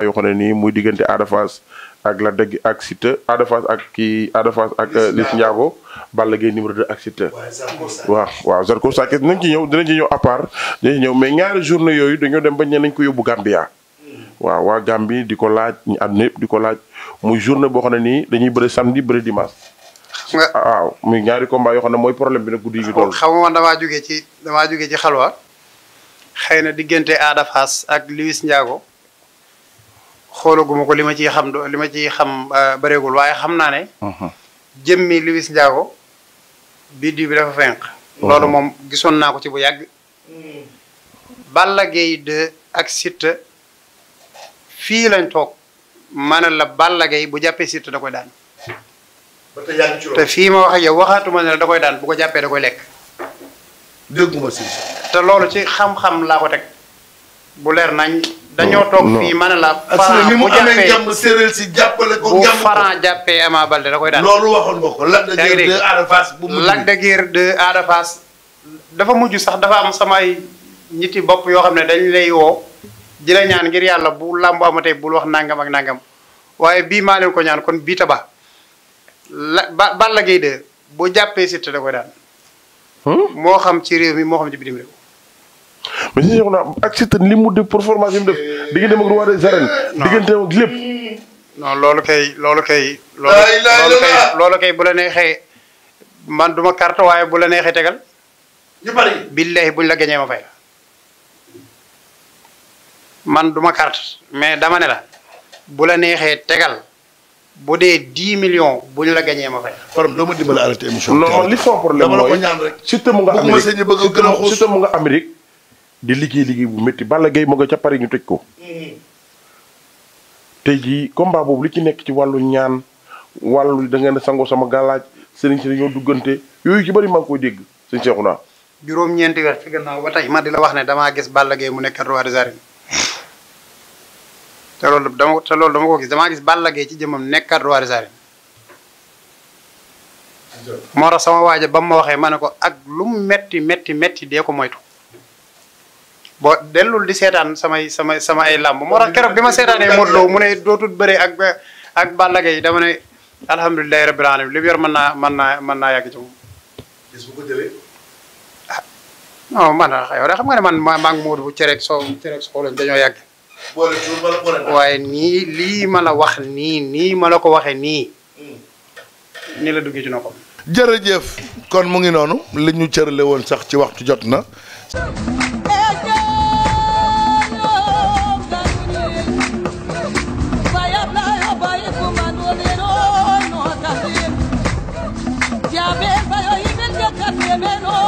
yoo xam ne nii muy diggante Ada Fass ak la dëgg ak Siteu Ada Fass ak Liss Ndiago Balla Gaye numéro 2 ak Siteu waaw Zarko Sa Thiès dinañ ci ñëw à part dinañ ci ñëw mais ñaari journée yooyu dañoo dem ba ñe nañ ko yóbbu Gambia waaw waa Gambie di ko laaj ñu àdduna yëpp di ko laaj muy journée boo xam ne nii dañuy bëri samedi bëri dimanche waaw muy ñaari combat yoo xam ne mooy problème bi nag guddi gi toll xam nga man damaa jógee ci xalwa xëy na diggante Ada Fass ak Liss Ndiago xoolaguma ko li ma ciy xam bëreegul waaye xam naa ne jëmmi Liss Ndiago biddi bi dafa fenq loolu moom gisoon naa ko ci bu yàgg Balla Gaye 2 ak Siteu fii lañ toog ma ne la Balla Gaye bu jàppee Siteu da koy daan te fii ma wax ak yow waxaatuma ne la da koy daan bu ko jàppee da koy lekk dégguma si te loolu ci xam-xam laa ko teg bu leer nañ dañoo toog fii ma ne la Franc bu jàppee jàmm séeréer si jàppale ko bu Franc jàppee Ama Baldé da koy daan loolu waxoon nga ko Lac de Guiers 2 Ada Fass bu mujj Lac de Guiers 2 Ada Fass dafa mujj sax dafa am samay ñiti bopp yoo xam ne dañ lay woo di la ñaan ngir yàlla bu làmbu amatee bul wax nangam ak nangam waaye bii maa leen ko ñaan kon bii taba Balla Gaye 2 bu jàppee Siteu da koy daan moo xam ci réew mi moo xam ci bitim réew mais si soxna ak Siteu li mu def performance yi mu def diggante ak roi des arènes diggante ak lépp non loolu kay bu la neexee man duma carte waaye bu la neexee tegal ñu bari billahi buñ la gañee ma fay la man duma carte mais dama ne la bu la neexee tegal bu dee 10 millions buñ la gañee ma fay la borom doo ma dimbali arrêté émission non li son problème dama la ko mooy ñaan rek Siteu mu nga Amérique di liggéey bu métti Balla Gaye mu nga ca Paris ñu tëj ko tey jii combat boobu li ci nekk ci wàllu ñaan wàllu da ngeen sangoo sama gàllaaj sëriñ si dañoo duggante yooyu ci bëri maa ngi koy dégg sëñ Cheikhouna juróom-ñeenti weer ci gannaaw ba tey ma di la wax ne damaa gis Balla Gaye mu nekk roi des arènes te loolu dama ko gis damaa gis Balla Gaye ci jëmmam nekkat roi des arènes moo tax sama waaja ba mu ma waxee ma ne ko ak lu mu metti dee ko moytu boo dellul di seetaan sama ay làmb moo tax keroog bi ma seetaanee Modou Lo mu ne dootul bëre ak Balla Gaye dama ne alhamdulilahi rabbil alamin li mu yor mën naa yàgg ci moom gis bu ko jëlee non man yow de xam nga ne man maa ngi Modou bu cereeg soo lañ dañoo yàgg waaye nii lii ma la wax nii ma la ko waxee nii la duggee ci noppam jërëjëf kon mu ngi noonu li ñu cërale woon sax ci waxtu jot na Ya ves, yo y me